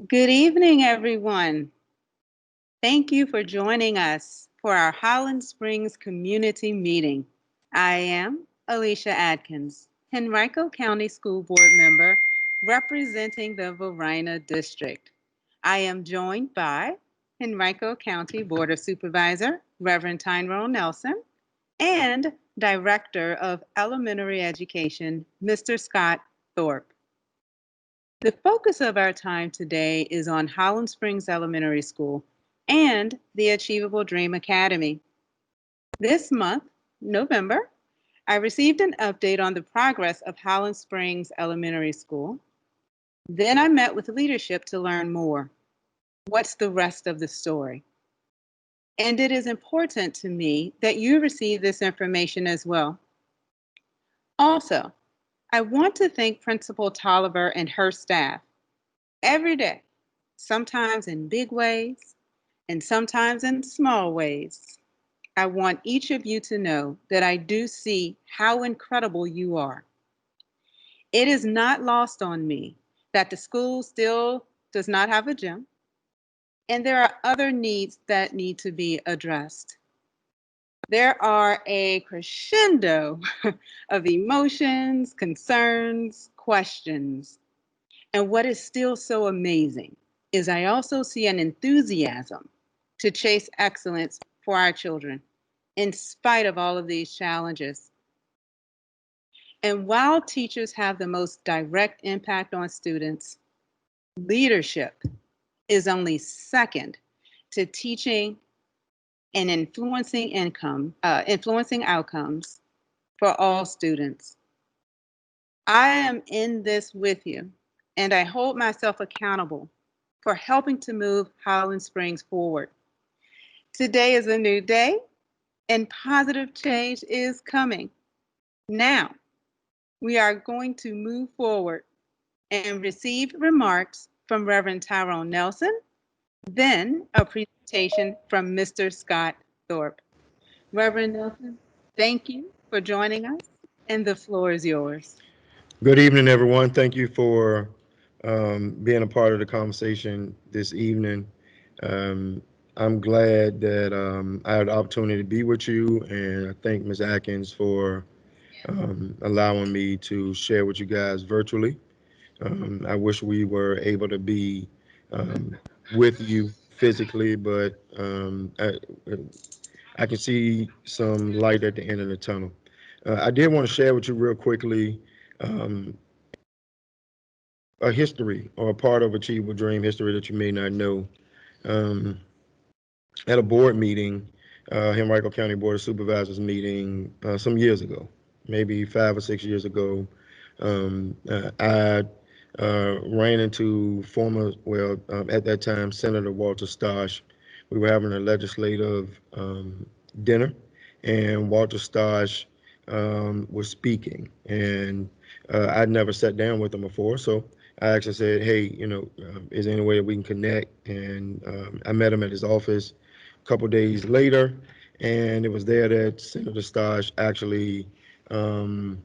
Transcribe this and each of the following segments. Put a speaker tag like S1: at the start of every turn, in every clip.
S1: Good evening, everyone. Thank you for joining us for our Highland Springs community meeting. I am Alicia Atkins, Henrico County School Board member representing the Varina District. I am joined by Henrico County Board of Supervisor, Reverend Tyrone Nelson, and Director of Elementary Education, Mr. Scott Thorpe. The focus of our time today is on Highland Springs Elementary School and the Achievable Dream Academy. This month, November, I received an update on the progress of Highland Springs Elementary School. Then I met with leadership to learn more. What's the rest of the story? And it is important to me that you receive this information as well. Also, I want to thank Principal Tolliver and her staff every day, sometimes in big ways and sometimes in small ways. I want each of you to know that I do see how incredible you are. It is not lost on me that the school still does not have a gym, and there are other needs that need to be addressed. There are a crescendo of emotions, concerns, questions. And what is still so amazing is I also see an enthusiasm to chase excellence for our children in spite of all of these challenges. And while teachers have the most direct impact on students, leadership is only second to teaching and influencing outcomes for all students. I am in this with you, and I hold myself accountable for helping to move Highland Springs forward. Today is a new day, and positive change is coming. Now, we are going to move forward and receive remarks from Reverend Tyrone Nelson, then a presentation from Mr. Scott Thorpe. Reverend Nelson, thank you for joining us, and the floor is yours.
S2: Good evening, everyone. Thank you for being a part of the conversation this evening. Um, I'm glad that I had the opportunity to be with you, and I thank Ms. Atkins for allowing me to share with you guys virtually. I wish we were able to be um, with you physically, but I can see some light at the end of the tunnel. I did want to share with you real quickly um, a history or a part of Achievable Dream history that you may not know. Um, at a board meeting, Henrico County Board of Supervisors meeting some years ago, maybe 5 or 6 years ago, I ran into at that time, Senator Walter Stosh. We were having a legislative dinner, and Walter Stosh was speaking. And I'd never sat down with him before, so I actually said, "Hey, is there any way that we can connect?" And I met him at his office a couple days later, and it was there that Senator Stosh actually there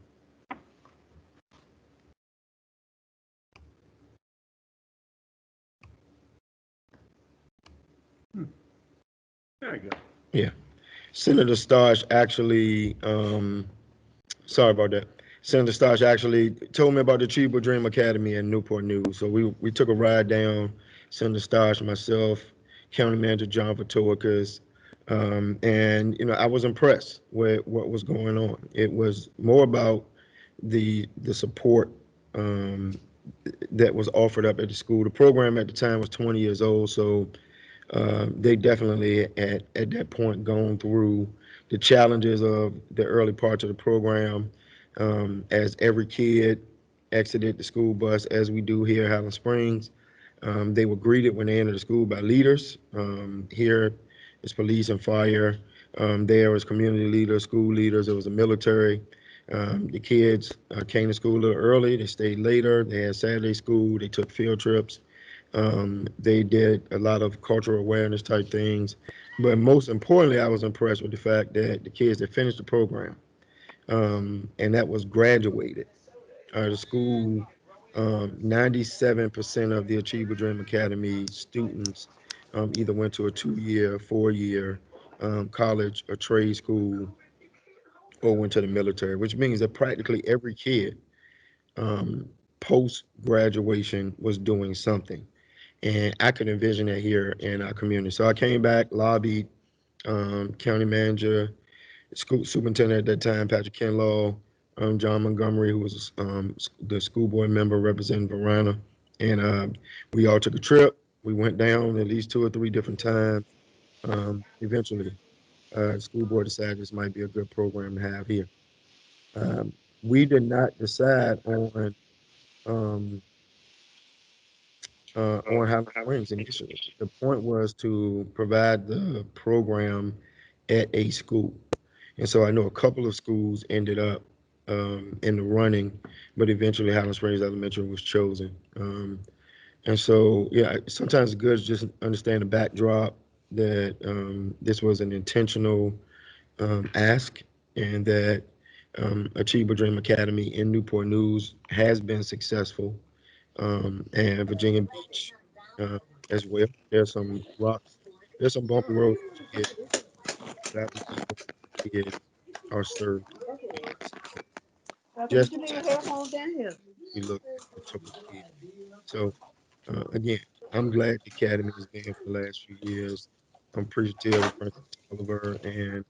S2: you go. Yeah. Senator Stosh actually, sorry about that. Senator Stosh actually told me about the Achievable Dream Academy in Newport News. So we took a ride down, Senator Stosh, myself, County Manager John Vatoikas, and I was impressed with what was going on. It was more about the support um, that was offered up at the school. The program at the time was 20 years old, so they definitely at that point gone through the challenges of the early parts of the program. As every kid exited the school bus, as we do here at Highland Springs, they were greeted when they entered the school by leaders. Here is police and fire. There was community leaders, school leaders. It was the military. The kids came to school a little early. They stayed later. They had Saturday school. They took field trips. They did a lot of cultural awareness type things. But most importantly, I was impressed with the fact that the kids that finished the program and that was graduated, the school 97% of the Achievable Dream Academy students either went to a 2-year, 4-year college or trade school or went to the military, which means that practically every kid um, post graduation was doing something. And I could envision that here in our community. So I came back, lobbied, county manager, school superintendent at that time, Patrick Kinlaw, John Montgomery, who was the school board member representing Verona. And we all took a trip. We went down at least 2 or 3 different times. Eventually, the school board decided this might be a good program to have here. Um, we did not decide um, on Highland Springs initially. The point was to provide the program at a school. And so I know a couple of schools ended up in the running, but eventually Highland Springs Elementary was chosen. And so, yeah, sometimes it's good to just understand the backdrop that this was an intentional ask and that Achievable Dream Academy in Newport News has been successful and Virginia Beach uh, as well. There's some rocks, there's some bumpy roads that you get, but I believe most kids are served just as we look towards here. So again, I'm glad the Academy has been for the last few years. I'm appreciative of Principal Oliver and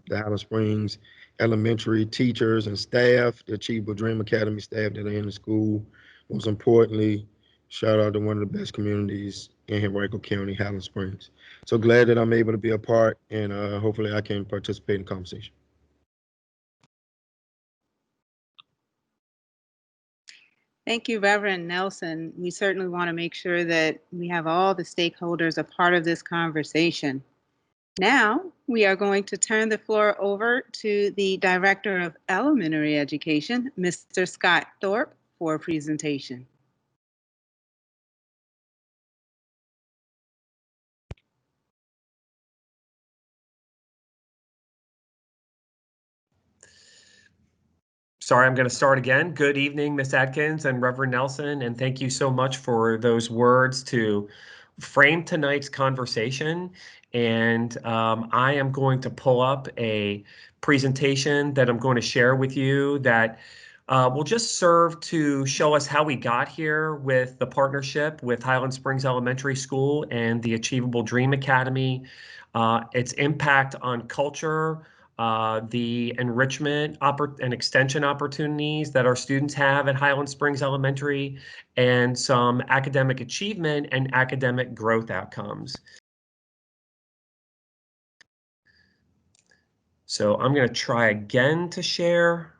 S2: the Highland Springs elementary teachers and staff, the Achievable Dream Academy staff that are in the school. Most importantly, shout out to one of the best communities in Henrico County, Highland Springs. So glad that I'm able to be a part and hopefully I can participate in the conversation.
S1: Thank you, Reverend Nelson. We certainly want to make sure that we have all the stakeholders a part of this conversation. Now, we are going to turn the floor over to the Director of Elementary Education, Mr. Scott Thorpe, for a presentation.
S3: Sorry, I'm going to start again. Good evening, Ms. Atkins and Reverend Nelson, and thank you so much for those words to frame tonight's conversation. And I am going to pull up a presentation that I'm going to share with you that will just serve to show us how we got here with the partnership with Highland Springs Elementary School and the Achievable Dream Academy, its impact on culture, the enrichment and extension opportunities that our students have at Highland Springs Elementary, and some academic achievement and academic growth outcomes. So I'm going to try again to share.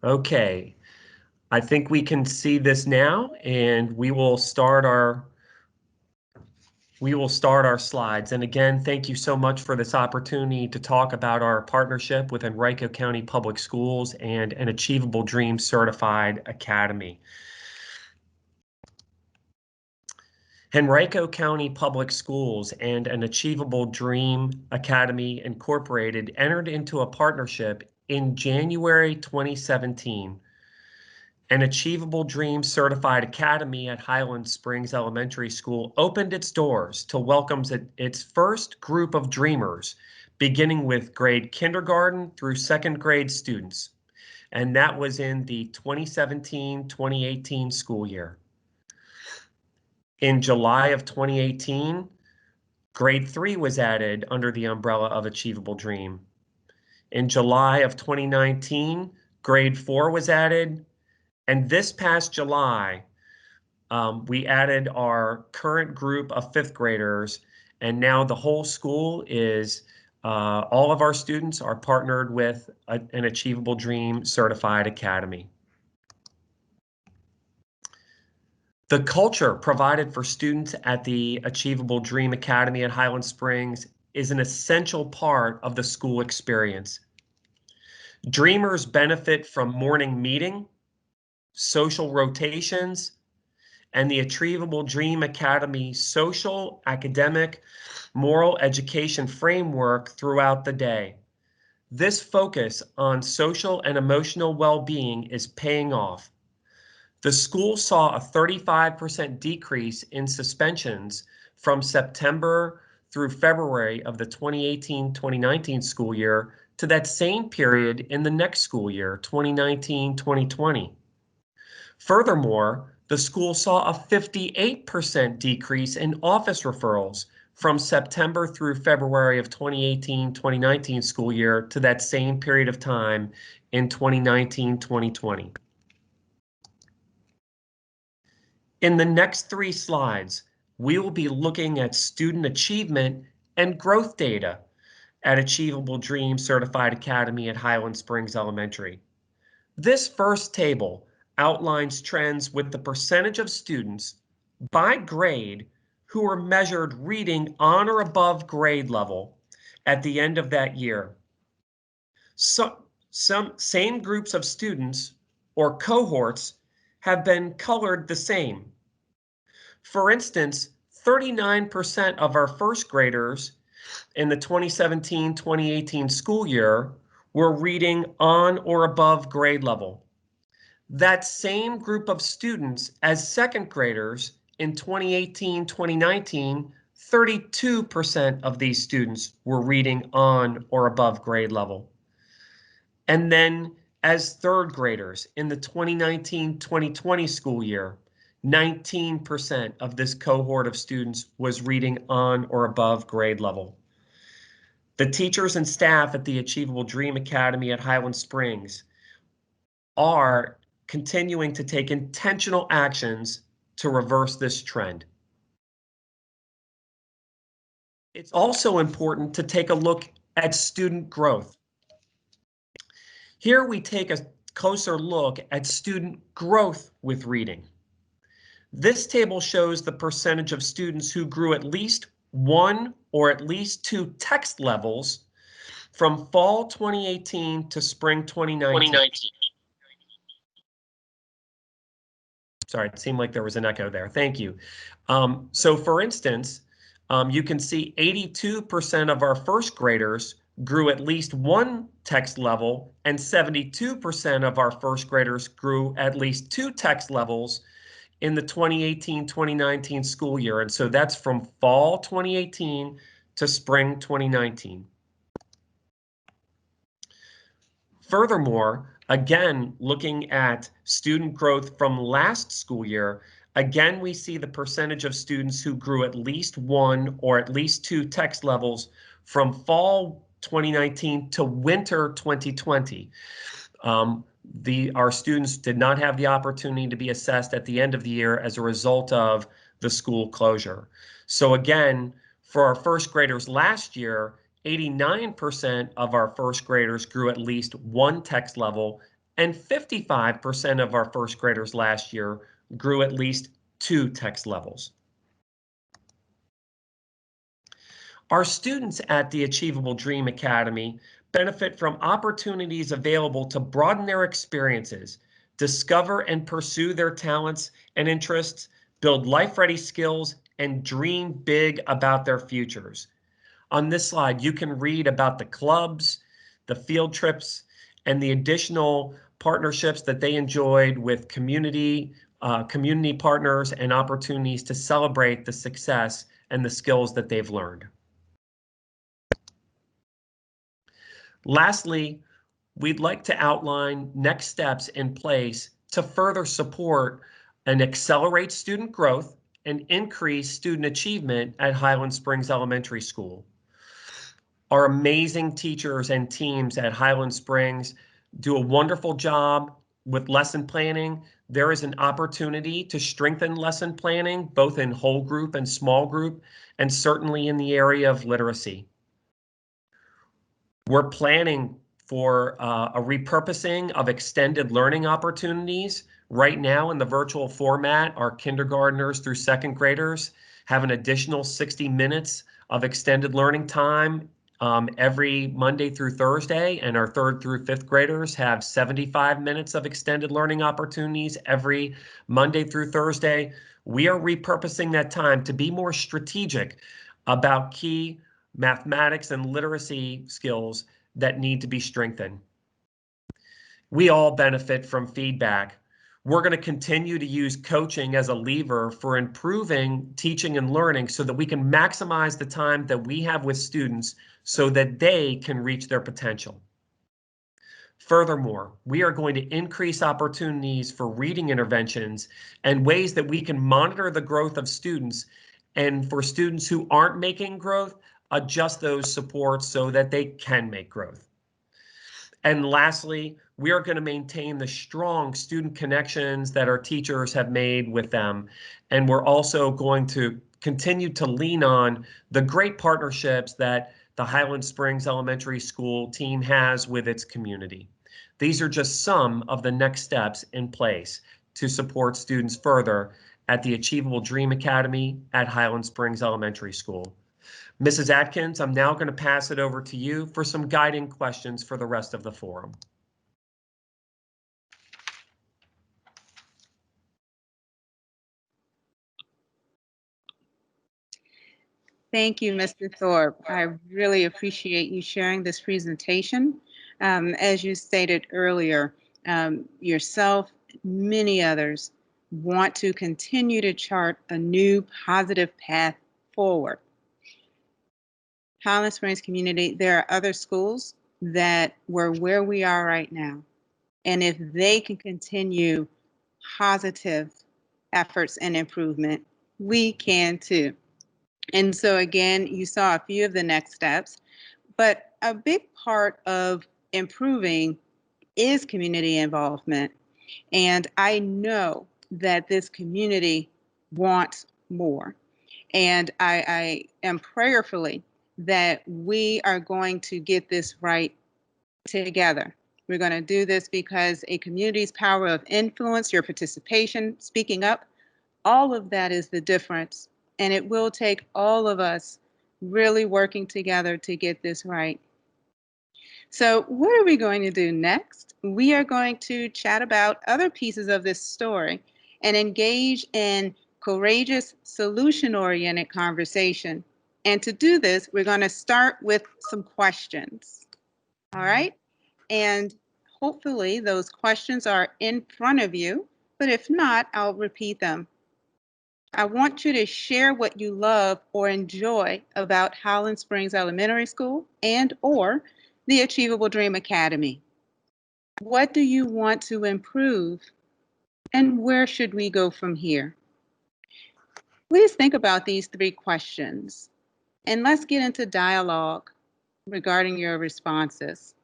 S3: Okay, I think we can see this now, and we will start our slides. And again, thank you so much for this opportunity to talk about our partnership with Henrico County Public Schools and an Achievable Dream Certified Academy. Henrico County Public Schools and an Achievable Dream Academy Incorporated entered into a partnership in January 2017. An Achievable Dream Certified Academy at Highland Springs Elementary School opened its doors to welcome its first group of dreamers, beginning with grade kindergarten through second grade students. And that was in the 2017-2018 school year. In July of 2018, grade 3 was added under the umbrella of Achievable Dream. In July of 2019, grade 4 was added. And this past July, we added our current group of 5th graders, and now the whole school is, all of our students are partnered with an Achievable Dream Certified Academy. The culture provided for students at the Achievable Dream Academy at Highland Springs is an essential part of the school experience. Dreamers benefit from morning meeting, social rotations, and the Achievable Dream Academy social, academic, moral education framework throughout the day. This focus on social and emotional well-being is paying off. The school saw a 35% decrease in suspensions from September through February of the 2018-2019 school year to that same period in the next school year, 2019-2020. Furthermore, the school saw a 58% decrease in office referrals from September through February of 2018-2019 school year to that same period of time in 2019-2020. In the next 3 slides, we will be looking at student achievement and growth data at Achievable Dream Certified Academy at Highland Springs Elementary. This first table outlines trends with the percentage of students by grade who were measured reading on or above grade level at the end of that year. Some same groups of students or cohorts have been colored the same. For instance, 39% of our first graders in the 2017-2018 school year were reading on or above grade level. That same group of students as second graders in 2018-2019, 32% of these students were reading on or above grade level. And then as third graders in the 2019-2020 school year, 19% of this cohort of students was reading on or above grade level. The teachers and staff at the Achievable Dream Academy at Highland Springs are continuing to take intentional actions to reverse this trend. It's also important to take a look at student growth. Here we take a closer look at student growth with reading. This table shows the percentage of students who grew at least 1 or at least 2 text levels from fall 2018 to spring 2019. Sorry, it seemed like there was an echo there. Thank you. So for instance, you can see 82% of our first graders grew at least 1 text level, and 72% of our first graders grew at least 2 text levels in the 2018-2019 school year. And so that's from fall 2018 to spring 2019. Furthermore, again, looking at student growth from last school year, again, we see the percentage of students who grew at least 1 or at least 2 text levels from fall 2019 to winter 2020. Our students did not have the opportunity to be assessed at the end of the year as a result of the school closure. So again, for our first graders last year, 89% of our first graders grew at least 1 text level, and 55% of our first graders last year grew at least 2 text levels. Our students at the Achievable Dream Academy benefit from opportunities available to broaden their experiences, discover and pursue their talents and interests, build life-ready skills, and dream big about their futures. On this slide, you can read about the clubs, the field trips, and the additional partnerships that they enjoyed with community partners and opportunities to celebrate the success and the skills that they've learned. Lastly, we'd like to outline next steps in place to further support and accelerate student growth and increase student achievement at Highland Springs Elementary School. Our amazing teachers and teams at Highland Springs do a wonderful job with lesson planning. There is an opportunity to strengthen lesson planning, both in whole group and small group, and certainly in the area of literacy. We're planning for a repurposing of extended learning opportunities. Right now in the virtual format, our kindergartners through second graders have an additional 60 minutes of extended learning time every Monday through Thursday, and our 3rd through 5th graders have 75 minutes of extended learning opportunities every Monday through Thursday. We are repurposing that time to be more strategic about key mathematics and literacy skills that need to be strengthened. We all benefit from feedback. We're going to continue to use coaching as a lever for improving teaching and learning so that we can maximize the time that we have with students so that they can reach their potential. Furthermore, we are going to increase opportunities for reading interventions and ways that we can monitor the growth of students, and for students who aren't making growth, adjust those supports so that they can make growth. And lastly, we are going to maintain the strong student connections that our teachers have made with them. And we're also going to continue to lean on the great partnerships that the Highland Springs Elementary School team has with its community. These are just some of the next steps in place to support students further at the Achievable Dream Academy at Highland Springs Elementary School. Mrs. Atkins, I'm now going to pass it over to you for some guiding questions for the rest of the forum.
S1: Thank you, Mr. Thorpe. I really appreciate you sharing this presentation. As you stated earlier, yourself, many others want to continue to chart a new positive path forward. Highland Springs community, there are other schools that were where we are right now. And if they can continue positive efforts and improvement, we can too. And so again, you saw a few of the next steps, but a big part of improving is community involvement. And I know that this community wants more. And I am prayerfully that we are going to get this right together. We're going to do this because a community's power of influence, your participation, speaking up, all of that is the difference. And it will take all of us really working together to get this right. So what are we going to do next? We are going to chat about other pieces of this story and engage in courageous, solution-oriented conversation. And to do this, we're going to start with some questions. All right? And hopefully those questions are in front of you, but if not, I'll repeat them. I want you to share what you love or enjoy about Highland Springs Elementary School and or the Achievable Dream Academy. What do you want to improve and where should we go from here? Please think about these 3 questions and let's get into dialogue regarding your responses.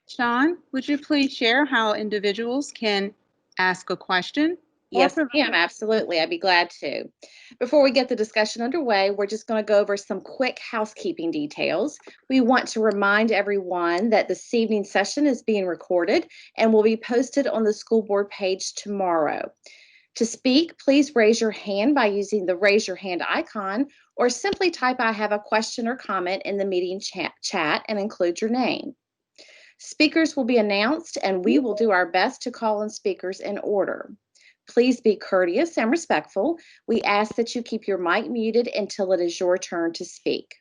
S1: Sean, would you please share how individuals can ask a question?
S4: Yes, ma'am, absolutely. I'd be glad to. Before we get the discussion underway, we're just going to go over some quick housekeeping details. We want to remind everyone that this evening's session is being recorded and will be posted on the school board page tomorrow. To speak, please raise your hand by using the raise your hand icon or simply type I have a question or comment in the meeting chat and include your name. Speakers will be announced and we will do our best to call on speakers in order. Please be courteous and respectful. We ask that you keep your mic muted until it is your turn to speak.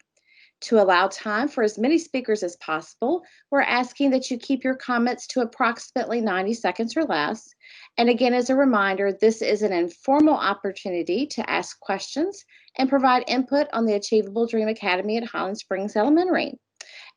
S4: To allow time for as many speakers as possible, we're asking that you keep your comments to approximately 90 seconds or less. And again, as a reminder, this is an informal opportunity to ask questions and provide input on the Achievable Dream Academy at Highland Springs Elementary.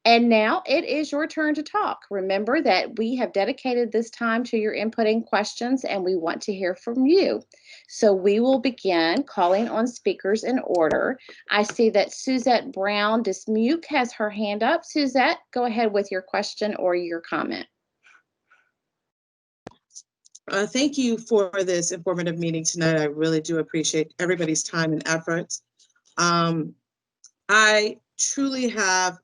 S4: And now it is your turn to talk. Remember that we have dedicated this time to your inputting questions and we want to hear from you. So we will begin calling on speakers in order. I see that Suzette Brown Dismuke has her hand up. Suzette, go ahead with your question or your comment.
S5: Thank you for this informative meeting tonight. I really do appreciate everybody's time and efforts. I truly have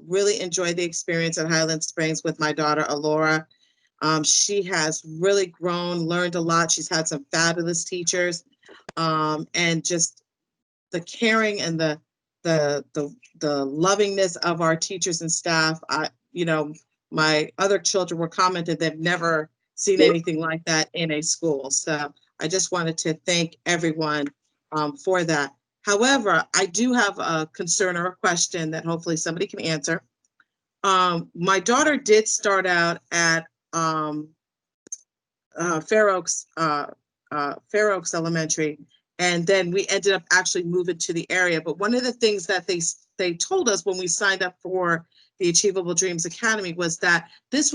S5: really enjoyed the experience at Highland Springs with my daughter, Alora. She has really grown, learned a lot. She's had some fabulous teachers and just the caring and the the lovingness of our teachers and staff. My other children were commented they've never seen anything like that in a school. So I just wanted to thank everyone for that. However, I do have a concern or a question that hopefully somebody can answer. My daughter did start out at Fair Oaks Elementary, and then we ended up actually moving to the area. But one of the things that they told us when we signed up for the Achievable Dreams Academy was that this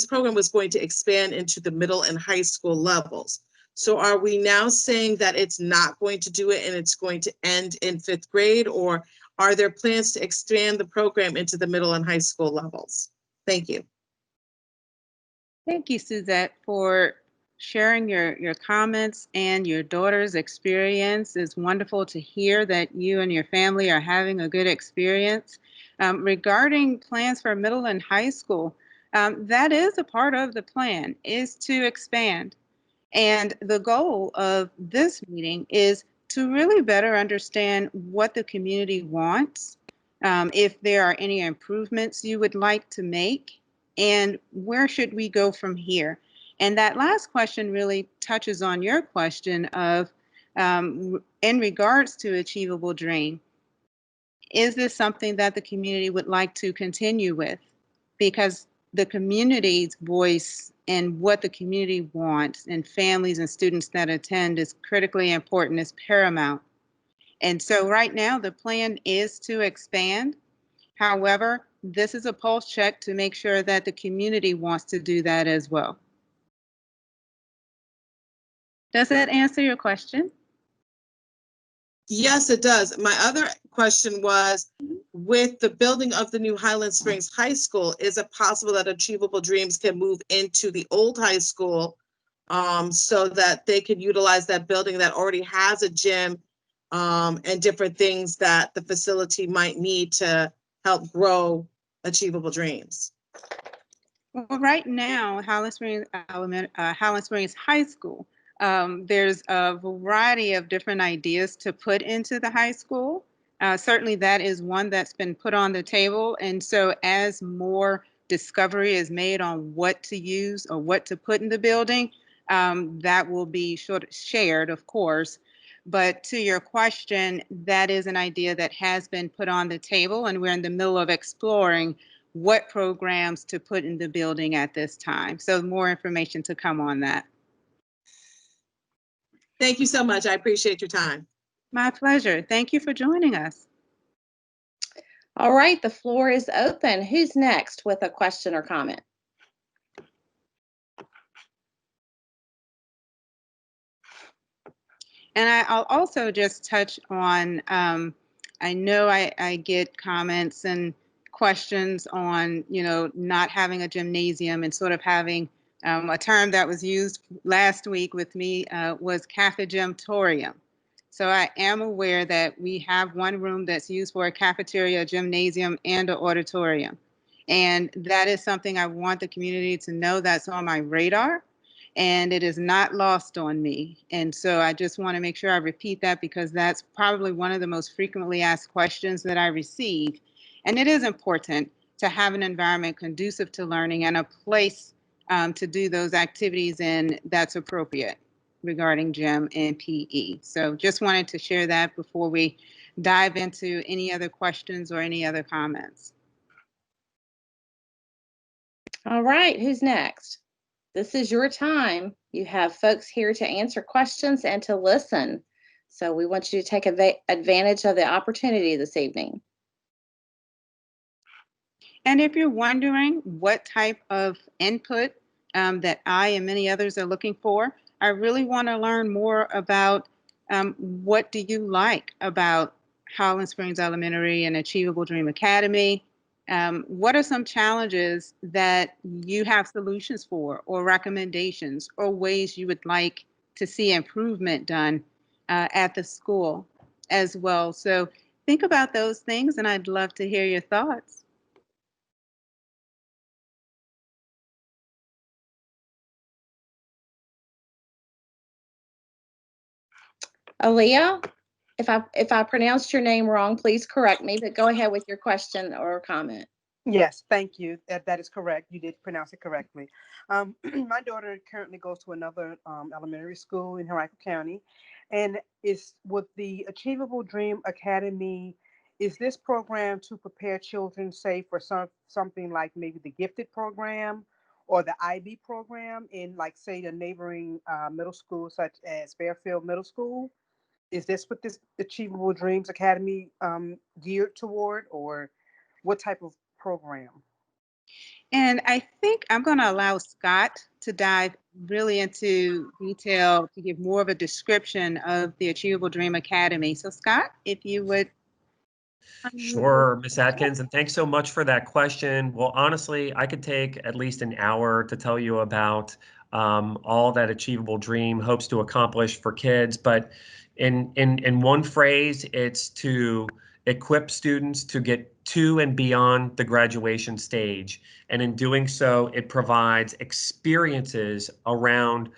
S5: program was going to expand into the middle and high school levels. So are we now saying that it's not going to do it and it's going to end in 5th grade, or are there plans to expand the program into the middle and high school levels? Thank you.
S1: Thank you, Suzette, for sharing your comments and your daughter's experience. It's wonderful to hear that you and your family are having a good experience. Regarding plans for middle and high school, that is a part of the plan, is to expand. And the goal of this meeting is to really better understand what the community wants, if there are any improvements you would like to make, and where should we go from here? And that last question really touches on your question of, in regards to Achievable Dream, is this something that the community would like to continue with? Because the community's voice and what the community wants and families and students that attend is critically important, is paramount. And so right now the plan is to expand. However, this is a pulse check to make sure that the community wants to do that as well. Does that answer your question?
S5: Yes, it does. My other question was, with the building of the new Highland Springs High School, is it possible that Achievable Dreams can move into the old high school so that they could utilize that building that already has a gym and different things that the facility might need to help grow Achievable Dreams?
S1: Well, right now, Highland Springs High School, there's a variety of different ideas to put into the high school. Certainly that is one that's been put on the table. And so as more discovery is made on what to use or what to put in the building, that will be shared, of course. But to your question, that is an idea that has been put on the table, and we're in the middle of exploring what programs to put in the building at this time. So more information to come on that.
S5: Thank you so much. I appreciate your time.
S1: My pleasure. Thank you for joining us.
S4: All right, the floor is open. Who's next with a question or comment?
S1: And I'll also just touch on, I know I get comments and questions on, not having a gymnasium and sort of having a term that was used last week with me was cafegemtorium. So I am aware that we have one room that's used for a cafeteria, a gymnasium, and an auditorium. And that is something I want the community to know that's on my radar. And it is not lost on me. And so I just want to make sure I repeat that, because that's probably one of the most frequently asked questions that I receive. And it is important to have an environment conducive to learning and a place to do those activities in that's appropriate regarding gym and PE. So just wanted to share that before we dive into any other questions or any other comments.
S4: All right, who's next? This is your time. You have folks here to answer questions and to listen. So we want you to take advantage of the opportunity this evening.
S1: And if you're wondering what type of input that I and many others are looking for, I really want to learn more about what do you like about Highland Springs Elementary and Achievable Dream Academy. What are some challenges that you have solutions for, or recommendations, or ways you would like to see improvement done at the school as well? So think about those things, and I'd love to hear your thoughts.
S4: Aaliyah, If I pronounced your name wrong, please correct me, but go ahead with your question or comment.
S6: Yes, thank you. That is correct. You did pronounce it correctly. My daughter currently goes to another elementary school in Henrico County, and is with the Achievable Dream Academy. Is this program to prepare children, say, for something like maybe the Gifted program or the IB program in, like, say, the neighboring middle school, such as Fairfield Middle School? Is this what this Achievable Dreams Academy geared toward, or what type of program?
S1: And I think I'm going to allow Scott to dive really into detail to give more of a description of the Achievable Dream Academy. So Scott, if you would.
S3: Sure, Ms. Atkins, and thanks so much for that question. Well, honestly, I could take at least an hour to tell you about all that Achievable Dream hopes to accomplish for kids, but in one phrase, it's to equip students to get to and beyond the graduation stage. And in doing so, it provides experiences around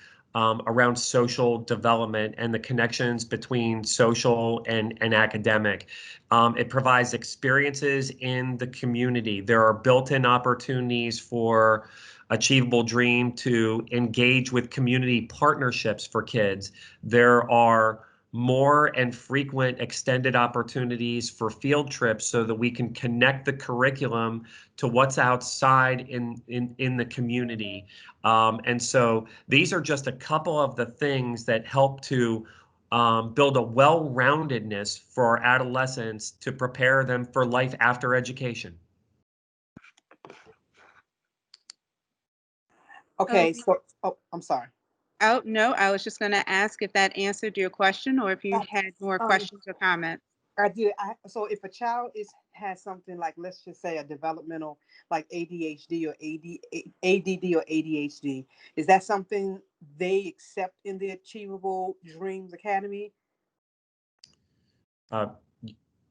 S3: social development and the connections between social and academic. It provides experiences in the community. There are built-in opportunities for Achievable Dream to engage with community partnerships for kids. There are more and frequent extended opportunities for field trips so that we can connect the curriculum to what's outside in the community. And so these are just a couple of the things that help to build a well-roundedness for our adolescents to prepare them for life after education.
S6: Okay, so, oh, I'm sorry.
S1: Oh, no, I was just going to ask if that answered your question or if you had more questions or comments.
S6: I did. So if a child has something like, let's just say, a developmental, like ADHD or ADD or ADHD, is that something they accept in the Achievable Dreams Academy?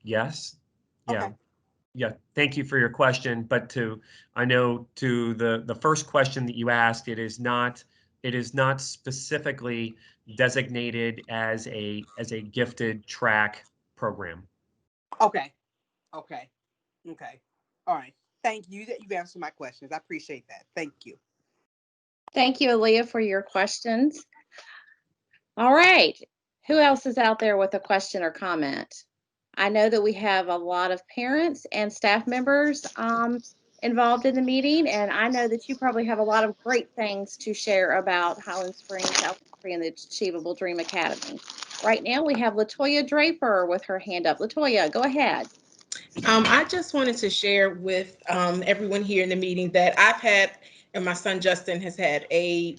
S3: Yes. Yeah.
S6: Okay.
S3: Yeah. Thank you for your question. But I know to the first question that you asked, it is not specifically designated as a gifted track program.
S6: Okay. Okay. Okay. All right. Thank you. You've answered my questions. I appreciate that. Thank you.
S4: Thank you, Aaliyah, for your questions. All right. Who else is out there with a question or comment? I know that we have a lot of parents and staff members involved in the meeting, and I know that you probably have a lot of great things to share about Highland Springs Elementary and the Achievable Dream Academy. Right now, we have Latoya Draper with her hand up. Latoya, go ahead.
S7: I just wanted to share with everyone here in the meeting that I've had, and my son Justin has had a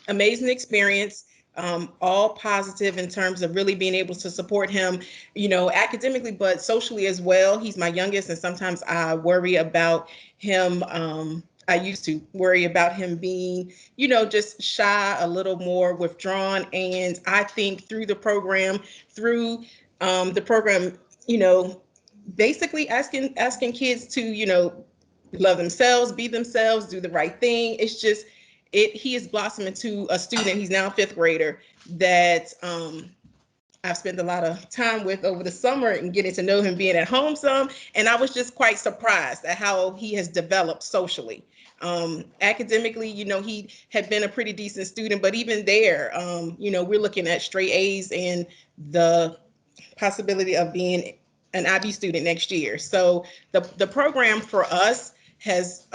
S7: amazing experience, all positive in terms of really being able to support him, academically, but socially as well. He's my youngest, and sometimes I worry about him. I used to worry about him being, just shy, a little more withdrawn. And I think through the program, basically asking kids to, love themselves, be themselves, do the right thing. It's just he has blossomed into a student. He's now a fifth grader that I've spent a lot of time with over the summer and getting to know him, being at home some. And I was just quite surprised at how he has developed socially. Academically, he had been a pretty decent student, but even there, we're looking at straight A's and the possibility of being an IB student next year. So the program for us has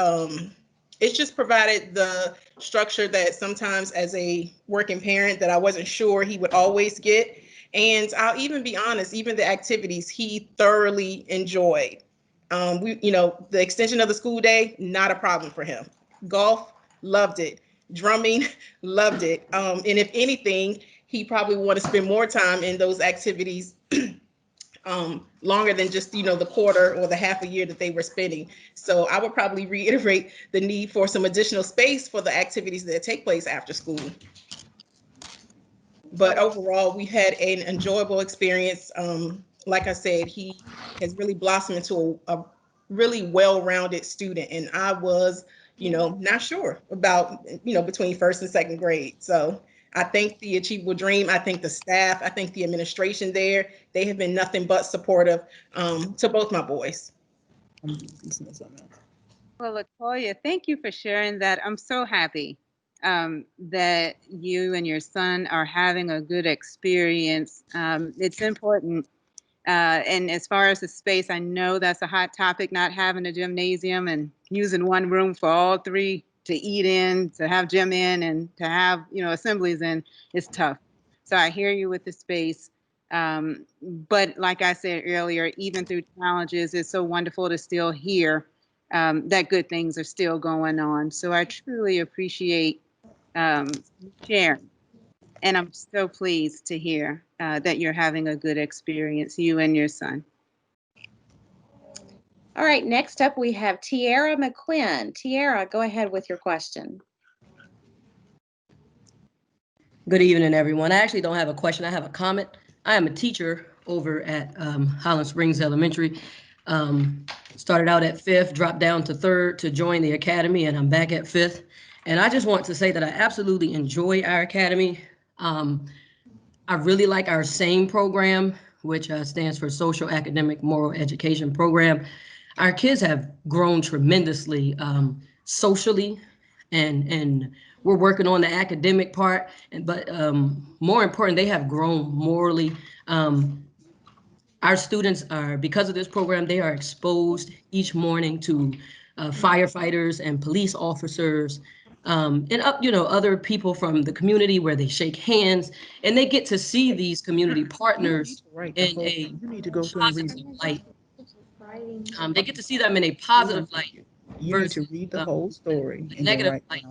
S7: it's just provided the structure that sometimes as a working parent that I wasn't sure he would always get. And I'll even be honest, even the activities he thoroughly enjoyed. The extension of the school day, not a problem for him. Golf, loved it. Drumming, loved it. And if anything, he probably want to spend more time in those activities longer than just, the quarter or the half a year that they were spending. So I would probably reiterate the need for some additional space for the activities that take place after school. But overall, we had an enjoyable experience. Like I said, he has really blossomed into a really well-rounded student. And I was, not sure about, between first and second grade. So I thank the Achievable Dream. I thank the staff. I thank the administration there. They have been nothing but supportive to both my boys.
S1: Well, Latoya, thank you for sharing that. I'm so happy that you and your son are having a good experience. It's important. And as far as the space, I know that's a hot topic, not having a gymnasium and using one room for all three to eat in, to have gym in, and to have, assemblies in. It's tough. So I hear you with the space. But like I said earlier, even through challenges, it's so wonderful to still hear that good things are still going on. So I truly appreciate sharing. And I'm so pleased to hear that you're having a good experience, you and your son.
S4: All right, next up we have Tiara McQuinn. Tiara, go ahead with your question.
S8: Good evening, everyone. I actually don't have a question. I have a comment. I am a teacher over at Highland Springs Elementary. Started out at 5th, dropped down to 3rd to join the academy, and I'm back at 5th. And I just want to say that I absolutely enjoy our academy. I really like our SAME program, which stands for Social Academic Moral Education Program. Our kids have grown tremendously socially, and we're working on the academic part, but more important, they have grown morally. Our students are, because of this program, they are exposed each morning to firefighters and police officers, and other people from the community where they shake hands, and they get to see these community partners in a positive light. They get to see them in a positive light versus a negative light.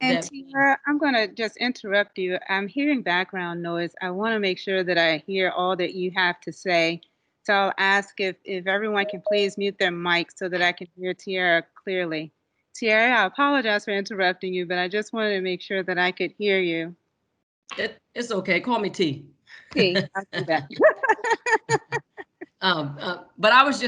S1: And Tiara, I'm going to just interrupt you. I'm hearing background noise. I want to make sure that I hear all that you have to say. So I'll ask if everyone can please mute their mics so that I can hear Tiara clearly. Tiara, I apologize for interrupting you, but I just wanted to make sure that I could hear you.
S8: It's okay. Call me T.
S1: T, I'll do that.
S8: But I was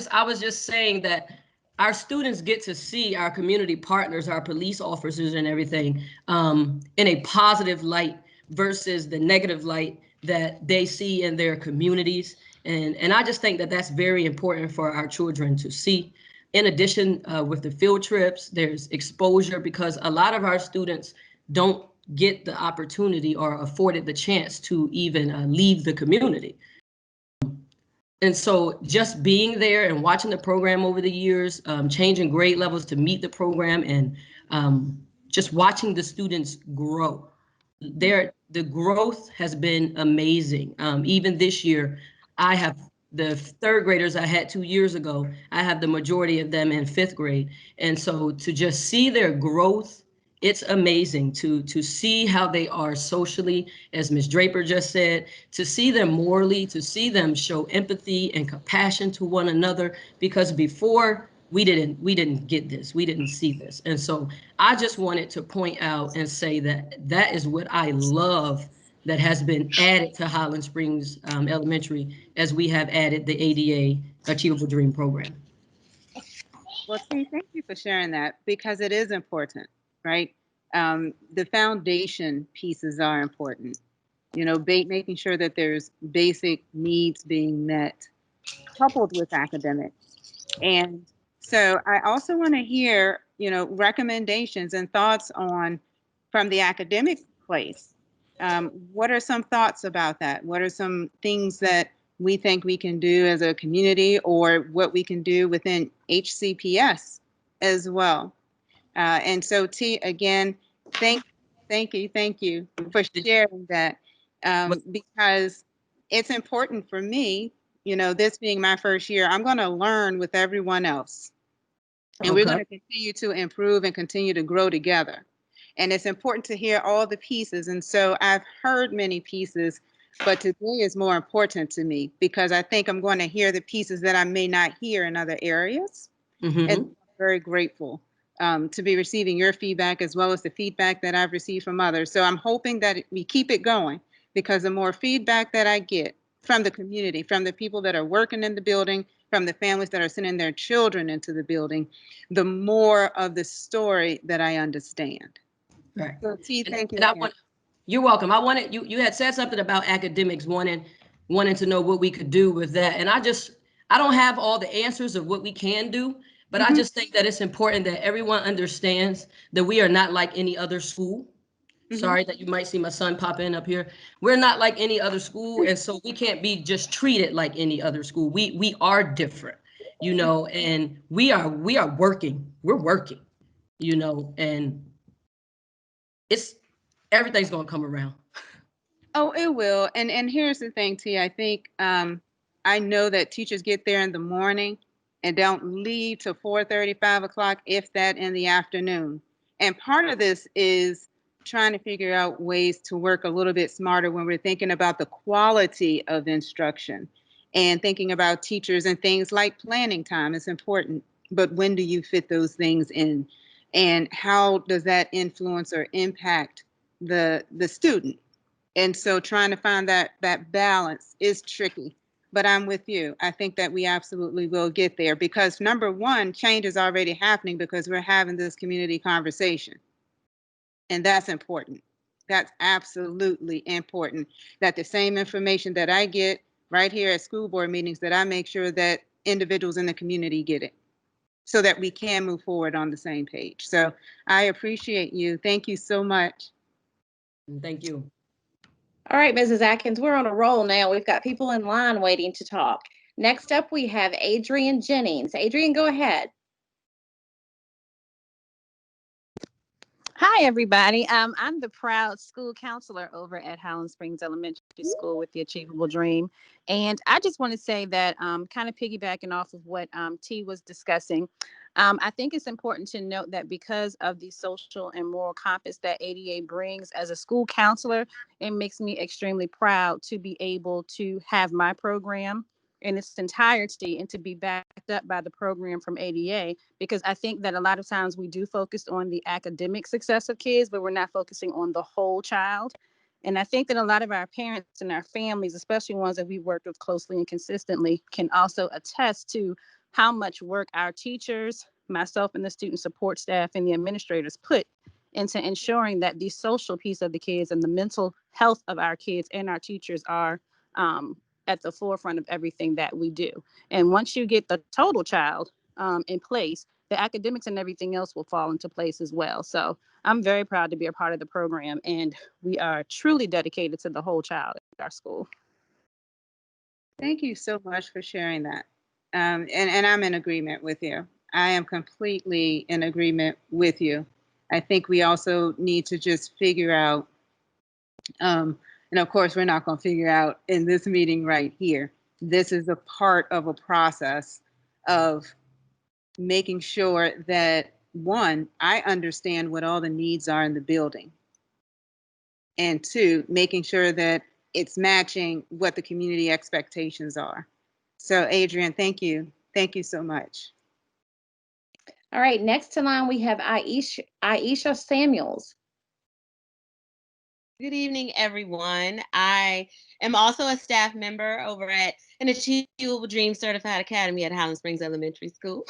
S8: just saying that our students get to see our community partners, our police officers and everything in a positive light versus the negative light that they see in their communities. And I just think that that's very important for our children to see. In addition, with the field trips, there's exposure because a lot of our students don't get the opportunity or afforded the chance to even leave the community. And so just being there and watching the program over the years, changing grade levels to meet the program, and just watching the students grow. The growth has been amazing. Even this year, I have the 3rd graders I had 2 years ago, I have the majority of them in 5th grade. And so to just see their growth, it's amazing to see how they are socially, as Ms. Draper just said, to see them morally, to see them show empathy and compassion to one another, because before we didn't get this, we didn't see this. And so I just wanted to point out and say that that is what I love that has been added to Highland Springs Elementary as we have added the ADA Achievable Dream program.
S1: Well, T, thank you for sharing that because it is important, right? The foundation pieces are important. Making sure that there's basic needs being met, coupled with academics. And so I also want to hear, recommendations and thoughts from the academic place. What are some thoughts about that? What are some things that we think we can do as a community, or what we can do within HCPS as well? And so, T, again, thank you for sharing that, because it's important for me, this being my first year, I'm going to learn with everyone else. And we're going to continue to improve and continue to grow together. And it's important to hear all the pieces. And so I've heard many pieces, but today is more important to me because I think I'm going to hear the pieces that I may not hear in other areas. Mm-hmm. And I'm very grateful to be receiving your feedback as well as the feedback that I've received from others. So I'm hoping that we keep it going, because the more feedback that I get from the community, from the people that are working in the building, from the families that are sending their children into the building, the more of the story that I understand.
S8: Right.
S1: So, T, thank you.
S8: You're welcome. I wanted you had said something about academics wanting to know what we could do with that. And I don't have all the answers of what we can do, but I just think that it's important that everyone understands that we are not like any other school. Sorry that you might see my son pop in up here. We're not like any other school, and so we can't be just treated like any other school. We are different, and we are working. We're working, and it's everything's gonna come around.
S1: Oh, it will. And here's the thing, T. I think I know that teachers get there in the morning and don't leave till 4:30, 5 o'clock, if that, in the afternoon. And part of this is trying to figure out ways to work a little bit smarter when we're thinking about the quality of instruction and thinking about teachers and things like planning time is important. But when do you fit those things in? And how does that influence or impact the student? And so trying to find that balance is tricky. But I'm with you. I think that we absolutely will get there because number one, change is already happening because we're having this community conversation. And that's important. That's absolutely important. That the same information that I get right here at school board meetings, that I make sure that individuals in the community get it so that we can move forward on the same page. So I appreciate you. Thank you so much.
S8: Thank you.
S4: All right, Mrs. Atkins, we're on a roll now. We've got people in line waiting to talk. Next up, we have Adrian Jennings. Adrian, go ahead.
S9: Hi, everybody. I'm the proud school counselor over at Highland Springs Elementary School with the Achievable Dream. And I just want to say that kind of piggybacking off of what T was discussing, I think it's important to note that because of the social and moral compass that ADA brings as a school counselor, it makes me extremely proud to be able to have my program in its entirety and to be backed up by the program from ADA, because I think that a lot of times we do focus on the academic success of kids, but we're not focusing on the whole child. And I think that a lot of our parents and our families, especially ones that we've worked with closely and consistently, can also attest to how much work our teachers, myself and the student support staff and the administrators put into ensuring that the social piece of the kids and the mental health of our kids and our teachers are at the forefront of everything that we do. And once you get the total child in place, the academics and everything else will fall into place as well. So I'm very proud to be a part of the program, and we are truly dedicated to the whole child at our school.
S1: Thank you so much for sharing that. And I'm in agreement with you. I am completely in agreement with you. I think we also need to just figure out, and of course, we're not going to figure out in this meeting right here. This is a part of a process of making sure that, one, I understand what all the needs are in the building. And two, making sure that it's matching what the community expectations are. So Adrian, thank you. Thank you so much.
S4: All right, next in line, we have Aisha Samuels.
S10: Good evening, everyone. I am also a staff member over at an Achievable Dream Certified Academy at Highland Springs Elementary School.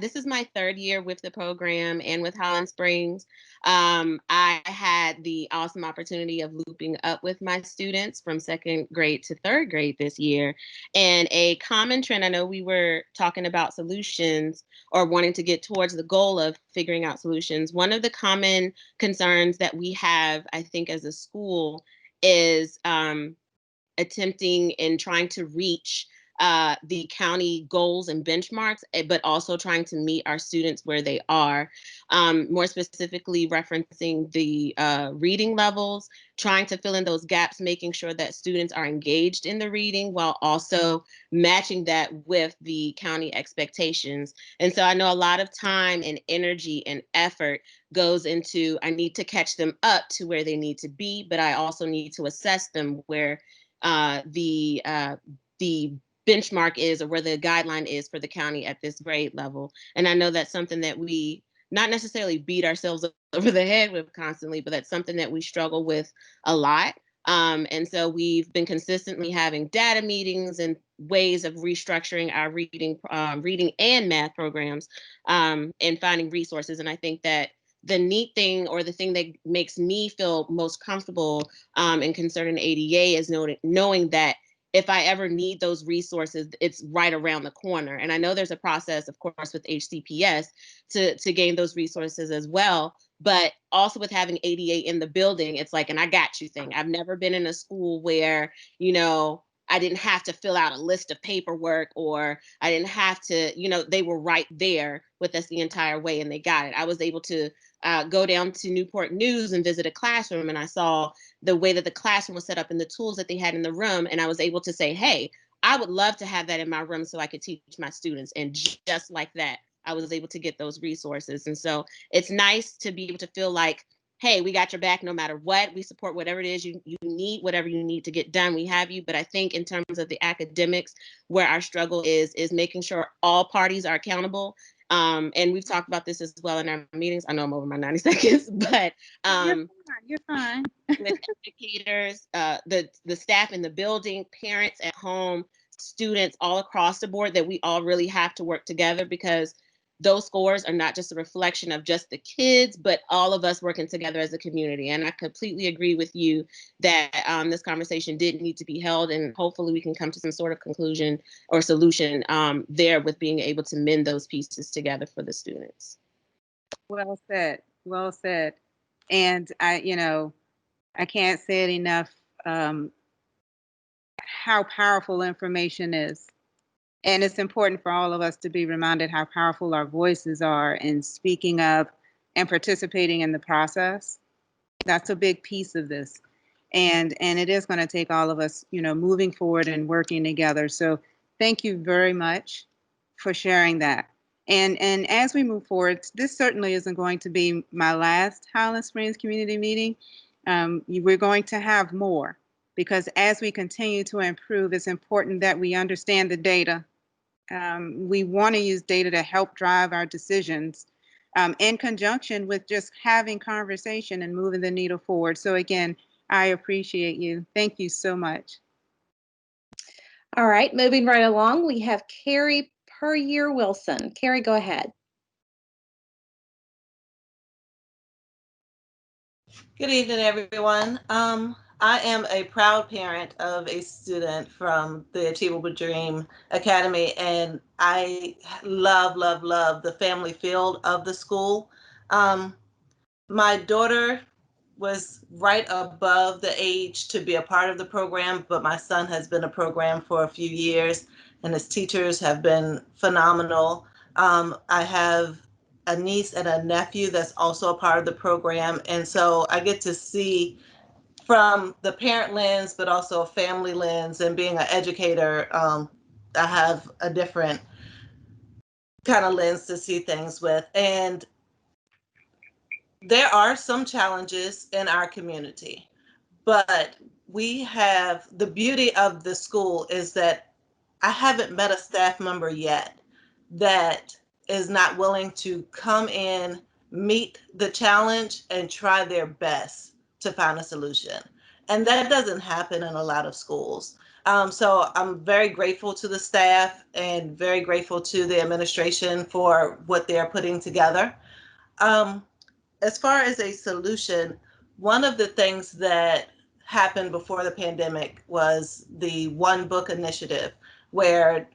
S10: This is my third year with the program and with Highland Springs. I had the awesome opportunity of looping up with my students from second grade to third grade this year. And a common trend, I know we were talking about solutions or wanting to get towards the goal of figuring out solutions. One of the common concerns that we have, I think, as a school is attempting and trying to reach the county goals and benchmarks, but also trying to meet our students where they are. More specifically referencing the reading levels, trying to fill in those gaps, making sure that students are engaged in the reading while also matching that with the county expectations. And so I know a lot of time and energy and effort goes into, I need to catch them up to where they need to be, but I also need to assess them where the benchmark is or where the guideline is for the county at this grade level. And I know that's something that we not necessarily beat ourselves over the head with constantly, but that's something that we struggle with a lot. And so we've been consistently having data meetings and ways of restructuring our reading and math programs and finding resources. And I think that the neat thing, or the thing that makes me feel most comfortable and concerning ADA, is knowing that if I ever need those resources, it's right around the corner. And I know there's a process, of course, with HCPS to gain those resources as well. But also with having ADA in the building, it's like an I got you thing. I've never been in a school where, I didn't have to fill out a list of paperwork, or I didn't have to, they were right there with us the entire way and they got it. I was able to go down to Newport News and visit a classroom, and I saw the way that the classroom was set up and the tools that they had in the room. And I was able to say, hey, I would love to have that in my room so I could teach my students. And just like that, I was able to get those resources. And so it's nice to be able to feel like, hey, we got your back no matter what. We support whatever it is you need, whatever you need to get done, we have you. But I think in terms of the academics, where our struggle is making sure all parties are accountable. And we've talked about this as well in our meetings. I know I'm over my 90 seconds, but
S1: You're fine.
S10: with educators, the staff in the building, parents at home, students all across the board, that we all really have to work together, because those scores are not just a reflection of just the kids, but all of us working together as a community. And I completely agree with you that this conversation did need to be held, and hopefully we can come to some sort of conclusion or solution there, with being able to mend those pieces together for the students.
S1: Well said. Well said. And I can't say it enough, how powerful information is. And it's important for all of us to be reminded how powerful our voices are in speaking up and participating in the process. That's a big piece of this. And it is going to take all of us, moving forward and working together. So thank you very much for sharing that. And as we move forward, this certainly isn't going to be my last Highland Springs community meeting. We're going to have more, because as we continue to improve, it's important that we understand the data. We want to use data to help drive our decisions, in conjunction with just having conversation and moving the needle forward. So again, I appreciate you. Thank you so much.
S4: All right, moving right along, we have Carrie Wilson. Carrie, go ahead.
S11: Good evening, everyone. I am a proud parent of a student from the Achievable Dream Academy, and I love, love, love the family feel of the school. My daughter was right above the age to be a part of the program, but my son has been a program for a few years, and his teachers have been phenomenal. I have a niece and a nephew that's also a part of the program, and so I get to see from the parent lens, but also a family lens, and being an educator, I have a different kind of lens to see things with. And there are some challenges in our community, but we have, the beauty of the school is that I haven't met a staff member yet that is not willing to come in, meet the challenge, and try their best to find a solution. And that doesn't happen in a lot of schools. So I'm very grateful to the staff and very grateful to the administration for what they're putting together. As far as a solution, one of the things that happened before the pandemic was the One Book Initiative, where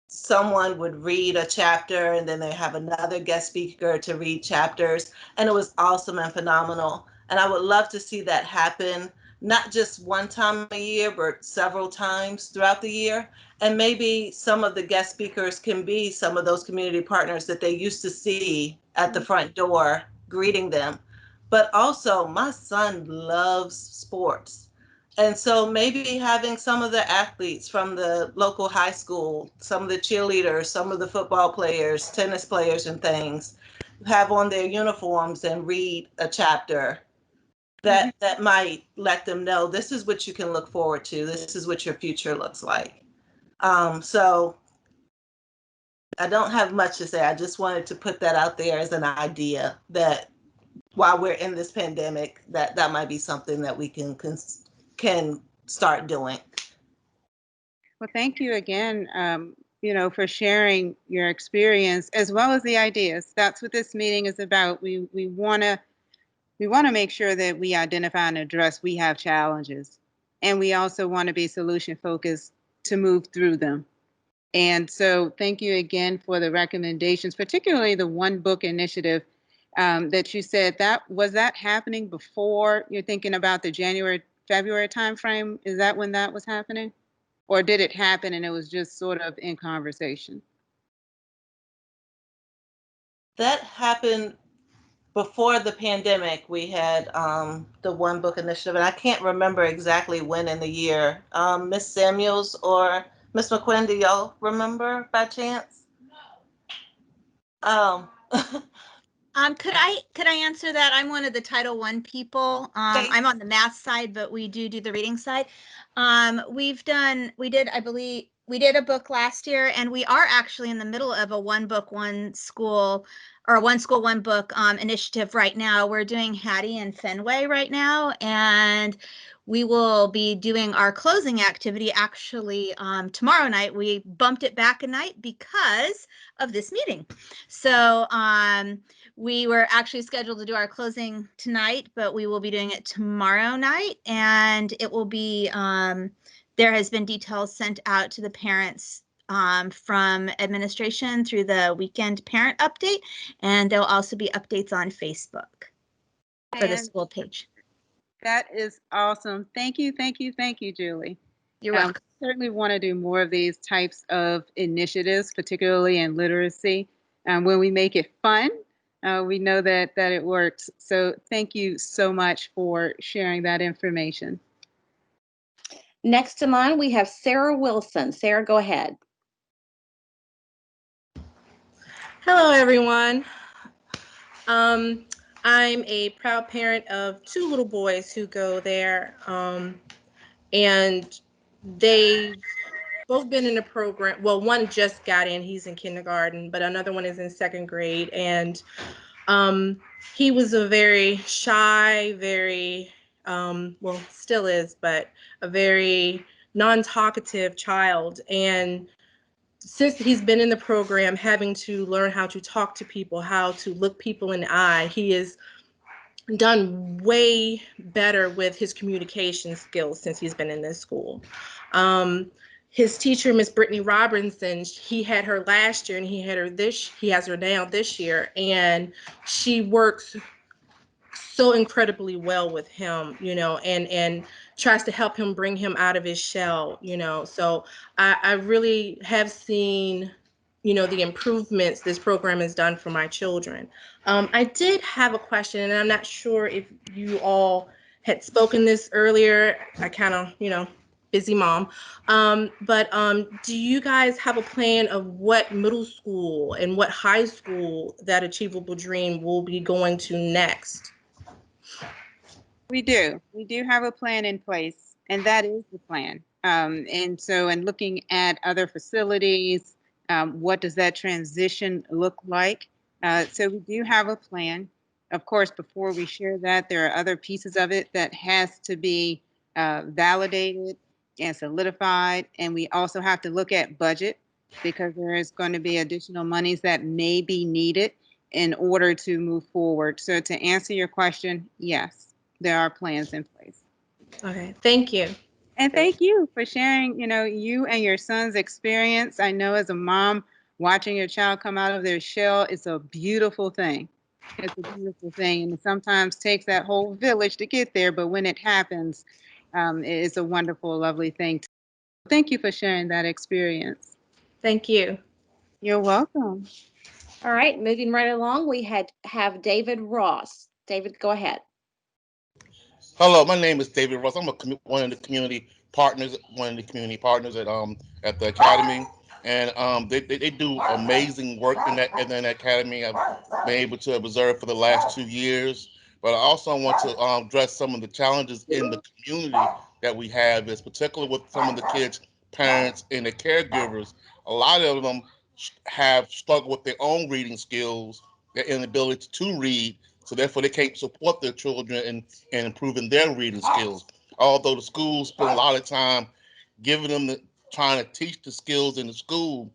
S11: someone would read a chapter and then they have another guest speaker to read chapters. And it was awesome and phenomenal. And I would love to see that happen, not just one time a year, but several times throughout the year. And maybe some of the guest speakers can be some of those community partners that they used to see at the front door greeting them. But also, my son loves sports. And so maybe having some of the athletes from the local high school, some of the cheerleaders, some of the football players, tennis players and things, have on their uniforms and read a chapter that might let them know this is what you can look forward to. This is what your future looks like. So I don't have much to say. I just wanted to put that out there as an idea that while we're in this pandemic, that might be something that we can start doing.
S1: Well, thank you again for sharing your experience as well as the ideas. That's what this meeting is about. We want to make sure that we identify and address we have challenges, and we also want to be solution focused to move through them. And so thank you again for the recommendations, particularly the one book initiative that you said was that happening before you're thinking about the January, February timeframe? Is that when that was happening? Or did it happen and it was just sort of in conversation?
S11: That happened before the pandemic. We had the One Book Initiative, and I can't remember exactly when in the year. Miss Samuels or Miss McQuinn, do y'all remember by chance?
S12: Could I answer that? I'm one of the Title I people. I'm on the math side, but we do the reading side. We did a book last year, and we are actually in the middle of a one book, one school, or a one school, one book initiative right now. We're doing Hattie and Fenway right now, and we will be doing our closing activity actually tomorrow night. We bumped it back a night because of this meeting. So we were actually scheduled to do our closing tonight, but we will be doing it tomorrow night, and it will be, there has been details sent out to the parents from administration through the weekend parent update, and there'll also be updates on Facebook for the school page.
S1: That is awesome. Thank you, thank you, thank you, Julie.
S12: You're welcome.
S1: Certainly want to do more of these types of initiatives, particularly in literacy. When we make it fun, we know that it works. So thank you so much for sharing that information.
S4: Next in line, we have Sarah Wilson. Sarah, go ahead.
S7: Hello, everyone. I'm a proud parent of 2 little boys who go there, and they've both been in the program. Well, one just got in, he's in kindergarten, but another one is in 2nd grade. And he was a very shy, very, well, still is, but a very non-talkative child. And since he's been in the program, having to learn how to talk to people, how to look people in the eye, he has done way better with his communication skills since he's been in this school. His teacher, Miss Brittany Robinson, he had her last year and he has her now this year, and she works so incredibly well with him, and tries to help him, bring him out of his shell, So I really have seen, the improvements this program has done for my children. I did have a question, and I'm not sure if you all had spoken this earlier. I kind of, busy mom. But do you guys have a plan of what middle school and what high school that Achievable Dream will be going to next?
S1: We do have a plan in place, and that is the plan. And so in looking at other facilities, what does that transition look like? So we do have a plan. Of course, before we share that, there are other pieces of it that has to be validated and solidified. And we also have to look at budget, because there is going to be additional monies that may be needed in order to move forward. So to answer your question, yes, there are plans in place.
S7: Okay, thank you.
S1: And thank you for sharing, you and your son's experience. I know as a mom, watching your child come out of their shell is a beautiful thing. It's a beautiful thing. And it sometimes takes that whole village to get there. But when it happens, it's a wonderful, lovely thing. Thank you for sharing that experience.
S7: Thank you.
S1: You're welcome.
S4: All right, moving right along, we have David Ross. David, go ahead.
S13: Hello, my name is David Ross. I'm one of the community partners at the academy, and they do amazing work in that academy. I've been able to observe for the last 2 years, but I also want to address some of the challenges in the community that we have, is particularly with some of the kids' parents and the caregivers. A lot of them have struggled with their own reading skills, their inability to read, so therefore they can't support their children in improving their reading skills. Although the schools spend a lot of time giving them trying to teach the skills in the school,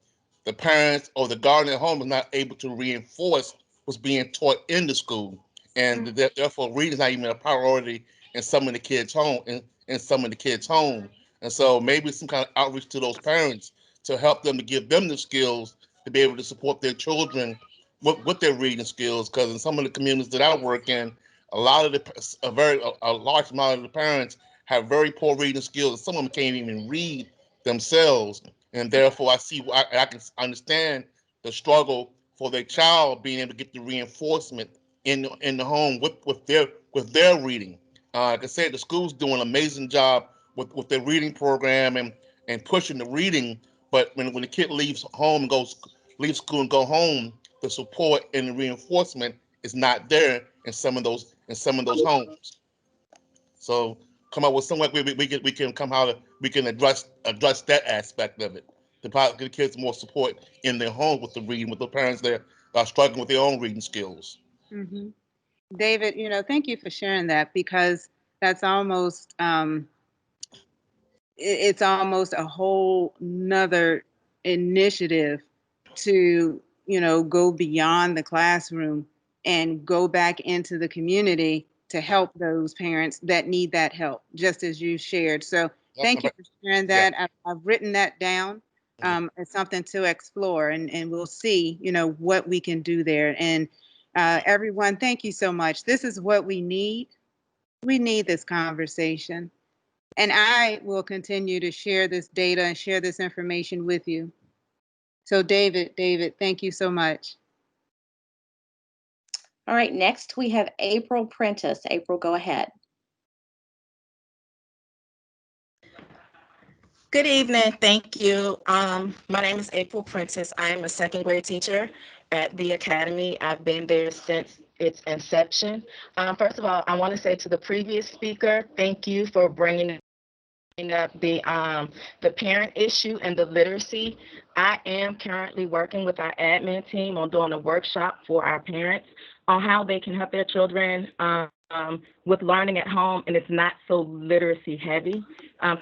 S13: the parents or the guardian at home is not able to reinforce what's being taught in the school, and therefore reading is not even a priority in some of the kids' home. In some of the kids' home, and so maybe some kind of outreach to those parents to help them, to give them the skills to be able to support their children with their reading skills. Because in some of the communities that I work in, a lot of a large amount of the parents have very poor reading skills. Some of them can't even read themselves, and therefore I can understand the struggle for their child being able to get the reinforcement in the home with their reading. Like I said, the school's doing an amazing job with their reading program and pushing the reading. But when the kid leaves home and leaves school and go home, the support and the reinforcement is not there in some of those homes. So come up with some way we can address that aspect of it. To give the kids more support in their home with the reading, with the parents that are struggling with their own reading skills.
S1: Mm-hmm. David, thank you for sharing that, because that's almost it's almost a whole nother initiative to go beyond the classroom and go back into the community to help those parents that need that help, just as you shared. So thank you for sharing that. I've written that down. It's something to explore, and we'll see what we can do there. And everyone, thank you so much. This is what we need. We need this conversation. And I will continue to share this data and share this information with you. So David, thank you so much.
S4: All right, next we have April Prentice. April, go ahead.
S14: Good evening. Thank you. My name is April Prentice. I am a second grade teacher at the Academy. I've been there since its inception. First of all, I want to say to the previous speaker, thank you for bringing up the parent issue and the literacy. I am currently working with our admin team on doing a workshop for our parents on how they can help their children with learning at home, and it's not so literacy heavy.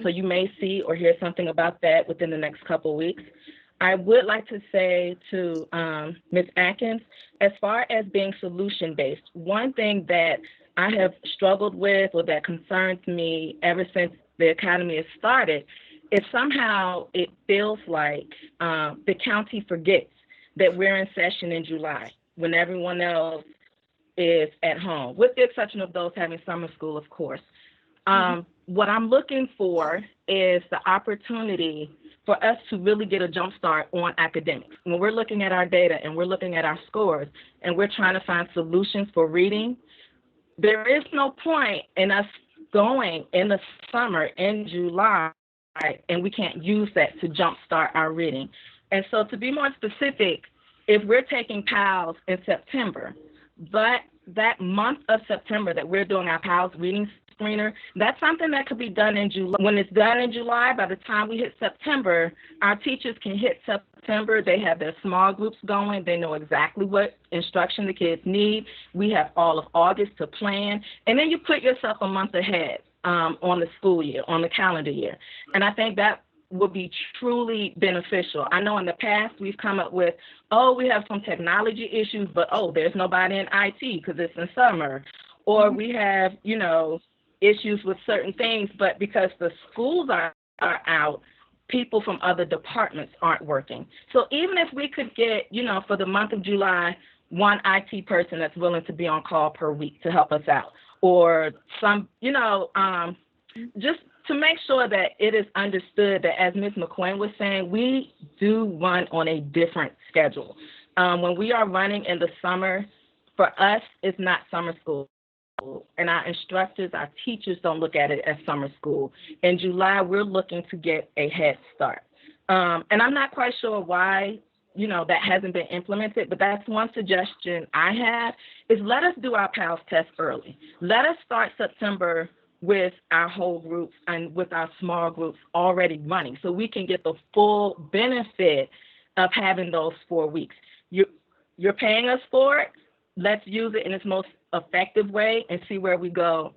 S14: So you may see or hear something about that within the next couple of weeks. I would like to say to Ms. Atkins, as far as being solution-based, one thing that I have struggled with or that concerns me ever since the Academy has started is somehow it feels like the county forgets that we're in session in July when everyone else is at home, with the exception of those having summer school, of course. What I'm looking for is the opportunity for us to really get a jump start on academics. When we're looking at our data and we're looking at our scores and we're trying to find solutions for reading, there is no point in us going in the summer in July and we can't use that to jumpstart our reading. And so to be more specific, if we're taking PALS in September, but that month of September that we're doing our PALS reading screener, that's something that could be done in July. When it's done in July, by the time we hit September, our teachers can hit September. They have their small groups going. They know exactly what instruction the kids need. We have all of August to plan. And then you put yourself a month ahead on the school year, on the calendar year. And I think that would be truly beneficial. I know in the past we've come up with, we have some technology issues, but there's nobody in IT because it's in summer. Or we have, issues with certain things, but because the schools are out, people from other departments aren't working. So even if we could get, for the month of July, one IT person that's willing to be on call per week to help us out, or some, just to make sure that it is understood that, as Ms. McQuinn was saying, we do run on a different schedule. When we are running in the summer, for us, it's not summer school. And our instructors, our teachers don't look at it as summer school. In July, we're looking to get a head start. And I'm not quite sure why, that hasn't been implemented, but that's one suggestion I have, is let us do our PALS test early. Let us start September with our whole groups and with our small groups already running so we can get the full benefit of having those 4 weeks. You're paying us for it. Let's use it in its most effective way and see where we go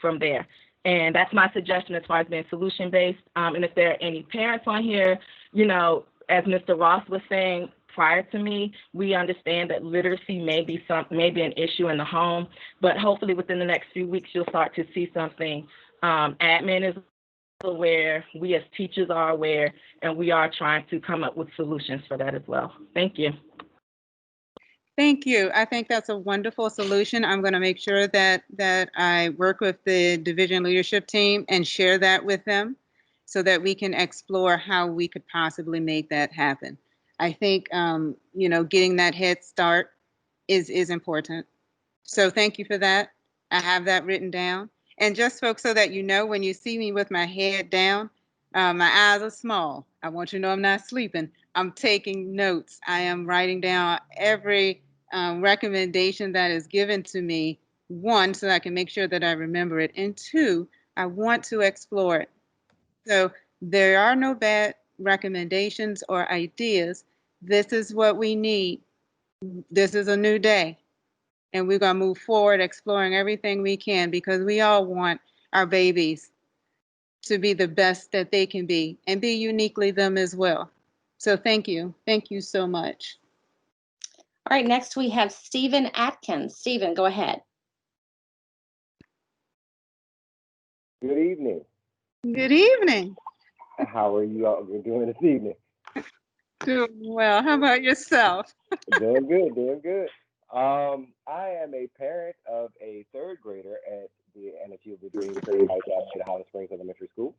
S14: from there. And that's my suggestion as far as being solution-based. And if there are any parents on here, as Mr. Ross was saying prior to me, we understand that literacy may be an issue in the home, but hopefully within the next few weeks, you'll start to see something. Admin is aware, we as teachers are aware, and we are trying to come up with solutions for that as well. Thank you.
S1: Thank you. I think that's a wonderful solution. I'm going to make sure that I work with the division leadership team and share that with them so that we can explore how we could possibly make that happen. I think, getting that head start is important. So thank you for that. I have that written down. And just folks, so that you know, when you see me with my head down, my eyes are small. I want you to know I'm not sleeping. I'm taking notes. I am writing down every recommendation that is given to me, one, so I can make sure that I remember it, and two, I want to explore it. So there are no bad recommendations or ideas. This is what we need. This is a new day. And we're going to move forward exploring everything we can, because we all want our babies to be the best that they can be and be uniquely them as well. So thank you. Thank you so much.
S4: All right, next we have Stephen Atkins. Stephen, go ahead.
S15: Good evening.
S1: Good evening.
S15: How are you all doing this evening?
S1: Doing well. How about yourself?
S15: Doing good, doing good. I am a parent of a third grader at the Achievable Dreams at Highland Springs Elementary School,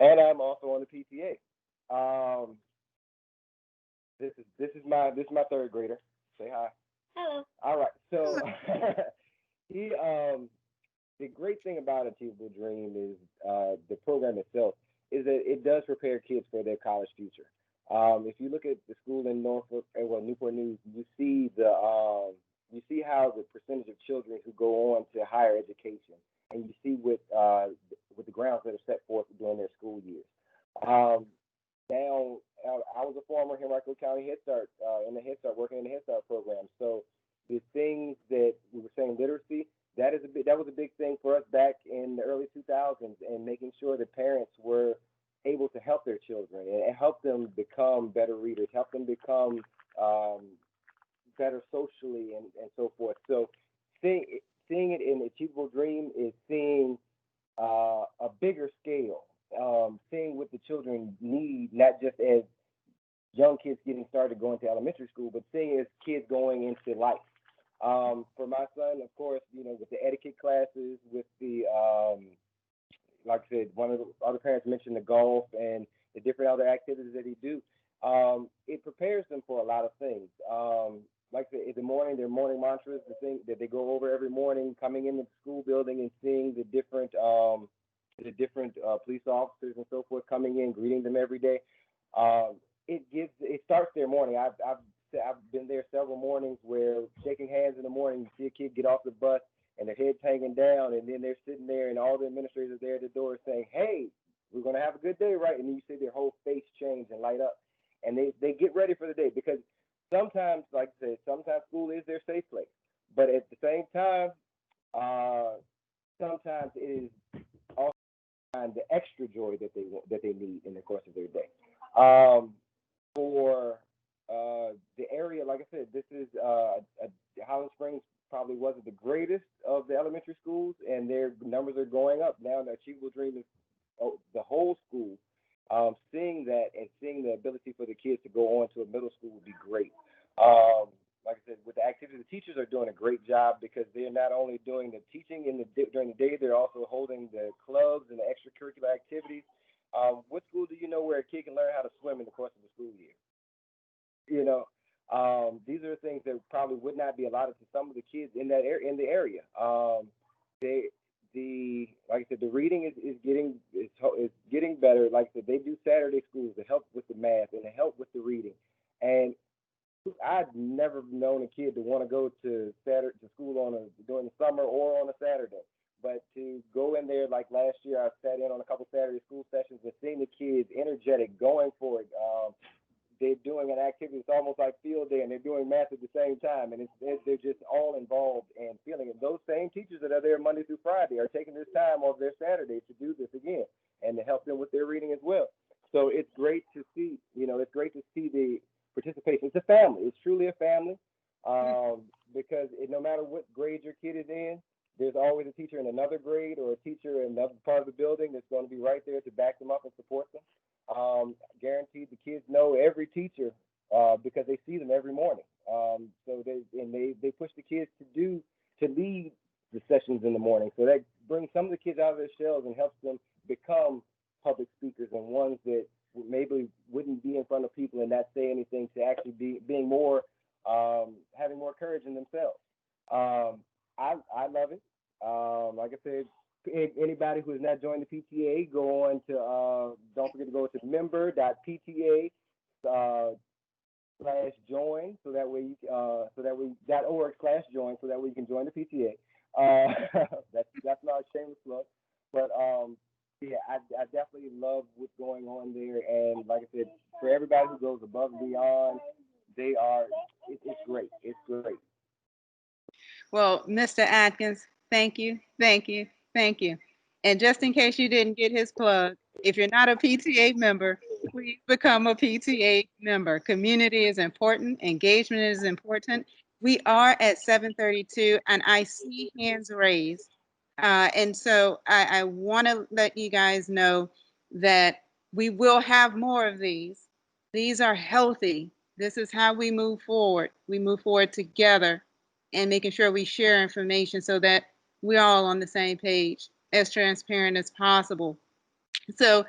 S15: and I'm also on the PTA. This is my third grader. Say hi.
S12: Hello.
S15: All right. So the great thing about Achievable Dream is the program itself is that it does prepare kids for their college future. If you look at the school in Norfolk, Newport News, you see how the percentage of children who go on to higher education, and you see with the grounds that are set forth during their school years. Now, I was a former Henrico County Head Start working in the Head Start program. So the things that we were saying, literacy, that was a big thing for us back in the early 2000s, and making sure that parents were able to help their children and help them become better readers, help them become better socially and so forth. So seeing it in Achievable Dream is seeing a bigger scale, seeing what the children need, not just as young kids getting started going to elementary school, but seeing as kids going into life. For my son, of course, with the etiquette classes, with the like I said, one of the other parents mentioned the golf and the different other activities that he do. It prepares them for a lot of things. Like I said, in the morning, their morning mantras, the thing that they go over every morning, coming into the school building and seeing the different police officers and so forth coming in, greeting them every day. It starts their morning. I've been there several mornings where shaking hands in the morning, you see a kid get off the bus and their head's hanging down, and then they're sitting there and all the administrators are there at the door saying, "Hey, we're going to have a good day, right?" And then you see their whole face change and light up, and they get ready for the day, because sometimes, like I said, sometimes school is their safe place, but at the same time, sometimes it is also the extra joy that they need in the course of their day. For the area, like I said, this is Highland Springs probably wasn't the greatest of the elementary schools, and their numbers are going up now. The Achievable Dream is the whole school. Seeing that and seeing the ability for the kids to go on to a middle school would be great. Like I said, with the activities, the teachers are doing a great job, because they're not only doing the teaching during the day, they're also holding the clubs and the extracurricular activities. What school do you know where a kid can learn how to swim in the course of the school year? These are things that probably would not be allotted to some of the kids in the area. Like I said, the reading is getting better. Like I said, they do Saturday schools to help with the math and to help with the reading. And I'd never known a kid to want to go to school during the summer or on a Saturday. But to go in there, like last year, I sat in on a couple Saturday school sessions and seeing the kids energetic, going for it. They're doing an activity. It's almost like field day, and they're doing math at the same time, and they're just all involved and feeling it. Those same teachers that are there Monday through Friday are taking this time off their Saturday to do this again and to help them with their reading as well. So it's great to see. It's great to see a family, because no matter what grade your kid is in, there's always a teacher in another grade or a teacher in another part of the building that's going to be right there to back them up and support them. Guaranteed, the kids know every teacher because they see them every morning. So they push the kids to lead the sessions in the morning. So that brings some of the kids out of their shells and helps them become public speakers and ones that maybe wouldn't be in front of people and not say anything, to actually being more, having more courage in themselves. I love it. Like I said, anybody who has not joined the PTA, go on to, don't forget to go to member.pta /join, so that way .org/join, so that way you can join the PTA. That's not a shameless plug, but yeah, I definitely love what's going on there, and like I said, for everybody who goes above and beyond, it's great. It's great.
S1: Well, Mr. Atkins, thank you, thank you, thank you. And just in case you didn't get his plug, if you're not a PTA member, please become a PTA member. Community is important. Engagement is important. We are at 7:32, and I see hands raised. And so I want to let you guys know that we will have more of these. These are healthy. This is how we move forward. We move forward together and making sure we share information so that we're all on the same page, as transparent as possible. So,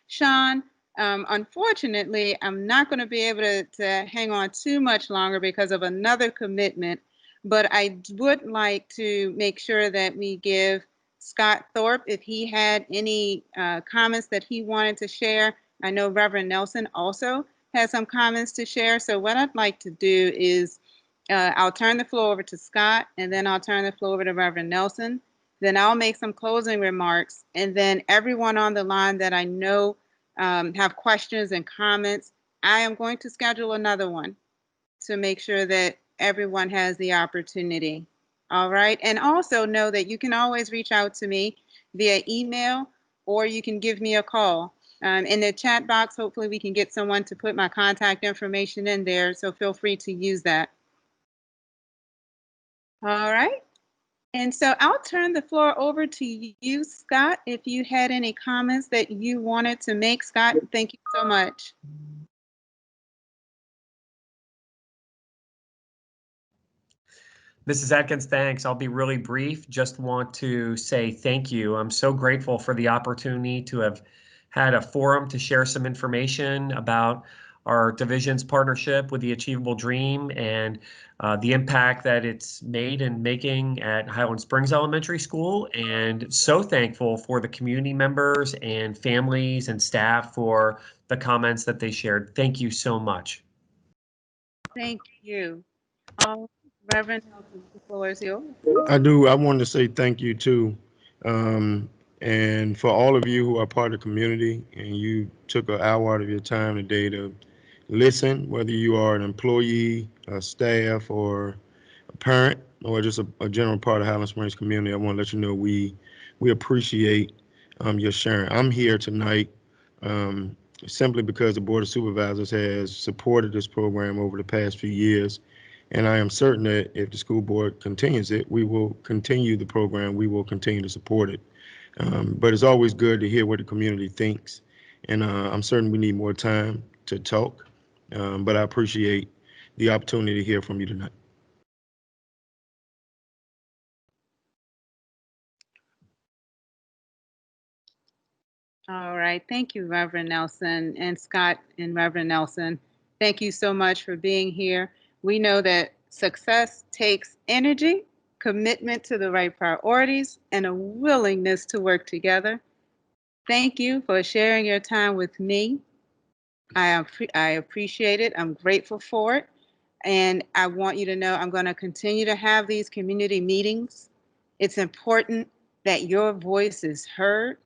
S1: Sean, unfortunately, I'm not going to be able to hang on too much longer because of another commitment, but I would like to make sure that we give Scott Thorpe, if he had any comments that he wanted to share. I know Reverend Nelson also has some comments to share. So what I'd like to do is I'll turn the floor over to Scott, and then I'll turn the floor over to Reverend Nelson. Then I'll make some closing remarks, and then everyone on the line that I know have questions and comments, I am going to schedule another one to make sure that everyone has the opportunity. All right. And also know that you can always reach out to me via email, or you can give me a call. In the chat box, hopefully we can get someone to put my contact information in there, so feel free to use that. All right. And so I'll turn the floor over to you, Scott, if you had any comments that you wanted to make. Scott, thank you so much.
S3: Mrs. Atkins, thanks. I'll be really brief. Just want to say thank you. I'm so grateful for the opportunity to have had a forum to share some information about our division's partnership with the Achievable Dream and the impact that it's made and making at Highland Springs Elementary School. And so thankful for the community members and families and staff for the comments that they shared. Thank you so much.
S1: Thank you. Reverend Nelson, the floor is yours.
S2: I wanted to say thank you too. And for all of you who are part of the community and you took an hour out of your time today to listen, whether you are an employee, a staff, or a parent, or just a general part of Highland Springs community, I want to let you know we appreciate your sharing. I'm here tonight simply because the Board of Supervisors has supported this program over the past few years. And I am certain that if the school board continues it, we will continue the program. We will continue to support it. But it's always good to hear what the community thinks. And I'm certain we need more time to talk. But I appreciate the opportunity to hear from you tonight.
S1: All right. Thank you, Reverend Nelson, and Scott and Reverend Nelson. Thank you so much for being here. We know that success takes energy, commitment to the right priorities, and a willingness to work together. Thank you for sharing your time with me. I appreciate it. I'm grateful for it. And I want you to know I'm going to continue to have these community meetings. It's important that your voice is heard.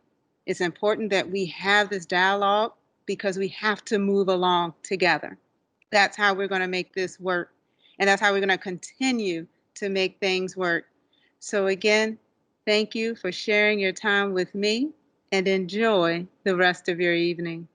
S1: It's important that we have this dialogue because we have to move along together. That's how we're going to make this work. And that's how we're going to continue to make things work. So again, thank you for sharing your time with me, and enjoy the rest of your evening.